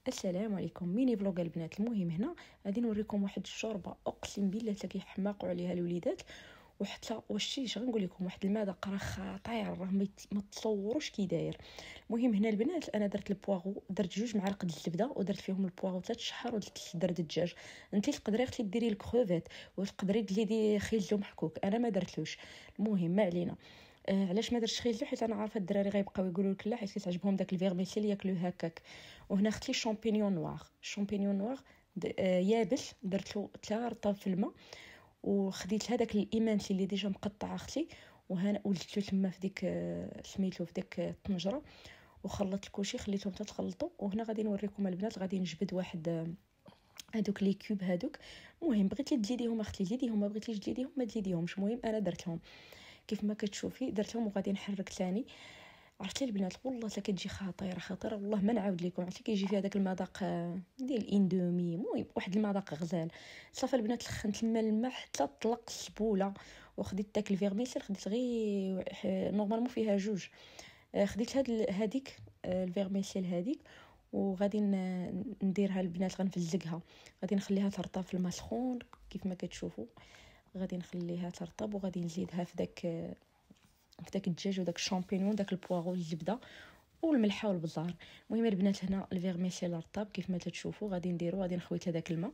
السلام عليكم. ميني فلوق البنات. المهم هنا غادي نوريكم واحد الشوربه اقسم بالله حتى كيحماقوا عليها الوليدات، وحتى واش غنقول لكم واحد المذاق راه خطير، راه ما تصوروش كي داير. المهم هنا البنات انا درت البواغو، درت 2 معالق الزبده ودرت فيهم البواغو 3 شحار ودرت 3 الدجاج. انت تقدري اختي ديري الكروفيت وتقدري ديري خيزو محكوك، انا ما درتلوش. المهم ما علينا. علاش ما درتش خيزو؟ حيت انا عارفه الدراري غيبقاو يقولوا لك لا، حيت كيتعجبهم داك الفيرميسيل ياكلوه هكاك. وهنا اختي شامبينيون نوار، شامبينيون نوار يابس، درت له 3 رطاب في الماء، وخديت هذاك الايمانتي اللي ديجا مقطع اختي، وهنا ولدت له تما في ديك سميتو في ديك الطنجره، وخلطت الكلشي خليتهم تتخلطوا. وهنا غادي نوريكم البنات، غادي نجبد واحد هادوك لي كوب هادوك. المهم بغيتي تزيديهم اختي زيديهم، ما بغيتيش تزيديهم ما تزيديهمش. المهم انا درتهم كيف ما كتشوفي درتهم، وغادي نحرك ثاني. عرفتي البنات والله حتى كتجي خطيره خطيره، والله ما نعاود لكم. عرفتي كيجي فيها داك المذاق ديال الاندومي، المهم واحد المذاق غزال. صافي البنات سخنت الماء حتى طلق السبوله، وخديت داك الفيرميسيل، خديت غير نورمالمون فيها 2. خديت هذيك الفيرميسيل هذيك، وغادي نديرها البنات، غنفزقها، غادي نخليها ترطب في الماء سخون كيف ما كتشوفوا. غادي نخليها ترطب وغادي نزيدها في داك الدجاج وداك الشامبينيون، داك البواغو والزبده والملحه والبزار. المهم البنات هنا الفيرميسيل رطاب كيف ما تشوفوا، غادي نديرو، غادي نخويت هذاك الماء.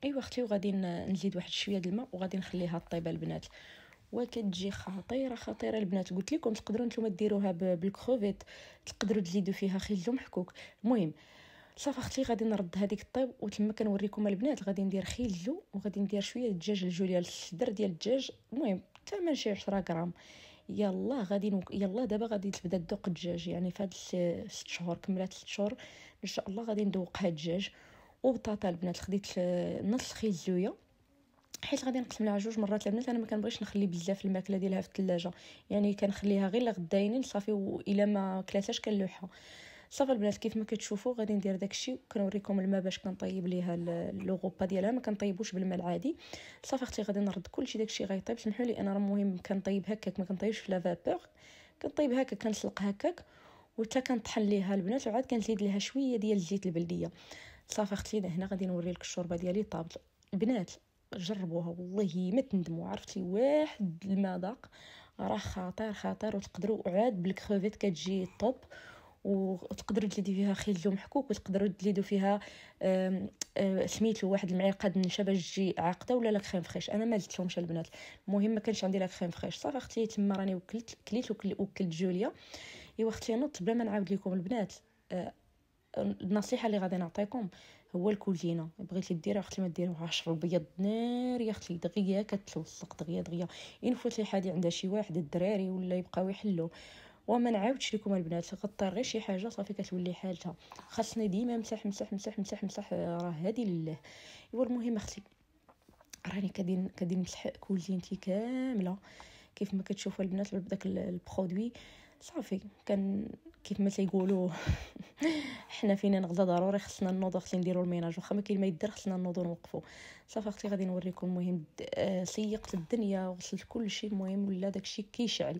ايوا اختي، وغادي نزيد واحد شويه د الماء وغادي نخليها طيبه البنات، وكتجي خطيره خطيره البنات. قلت لكم تقدروا نتوما ديروها بالكروفيت، تقدروا تزيدوا فيها خيزو محكوك. المهم صافي اختي، غادي نرد هذيك الطيب، وتما كنوريكم البنات غادي ندير خيزو، وغادي ندير شويه الدجاج الجوليا، الصدر ديال الدجاج، المهم حتى شي 10 غرام. يلا يلا دابا غادي تبدا تذوق الدجاج، يعني في هاد 6 شهور، كملات 6 شهور ان شاء الله غادي ندوق هاد الدجاج. وبطاطا البنات خديت نص خيزويه، حيت غادي نقسم لها 2 مرات البنات. انا ما كنبغيش نخلي بزاف الماكله ديالها في الثلاجه، يعني كنخليها غير لغداينين صافي، والا ما كلاتهاش كنلوحها. صافي البنات كيف ما كتشوفوا غادي ندير داكشي، وكنوريكم الماء باش كنطيب ليها لو غوبا ديالها، ما كنطيبوش بالماء العادي. صافي اختي غادي نرد كلشي داكشي غيطيب. سمحوا لي انا راه مهم كنطيب هكاك، ما كنطيبش في لا فابور، كنطيب هكاك، كنسلق هكاك، وحتى كنطحن ليها البنات، وعاد كنزيد ليها شويه ديال الزيت البلديه. صافي اختي هنا غادي نوري لك الشوربه ديالي طابت البنات، جربوها والله ما تندموا. عرفتي واحد المذاق راه خطير خطير، وتقدروا عاد بالكروفيت كتجي طوب، وتقدروا تزيدوا فيها خيزو محكوك، وتقدروا تزيدوا فيها سميتو واحد المعلقه د النشا باش تجي عاقده، ولا لا كريم فريش. انا ما زدتلهمش البنات، المهم ما كانش عندي لا كريم فريش. صافي اختي تما راني وكلت جوليا. ايوا اختي نوض بلا ما نعاود لكم البنات. النصيحه اللي غادي نعطيكم هو الكوزينه، بغيتي ديرها اختي ما ديروهاش البيض نار يا اختي، دغيا كتلصق دغيا دغيا. ينفوت لي حاجه عند شي واحد الدراري ولا يبقاو يحلوا. وما نعاودش لكم البنات، غطار غير شي حاجه صافي كتولي حالتها. خاصني ديما مسح مسح مسح مسح مسح، راه هادي لله. ايوا المهم اختي راني كدير نمسح كوزينتي كامله كيف ما كتشوفوا البنات بداك البرودوي. صافي كان كيف ما تيقولوا حنا فينا نغدا ضروري خصنا نوض، خصنا نديروا الميناج، واخا ما كاين ما يدير خصنا نوض ونوقفوا. صافي اختي غادي نوريكم. المهم سيقت الدنيا وغسلت كل شيء، المهم ولا داكشي كيشعل.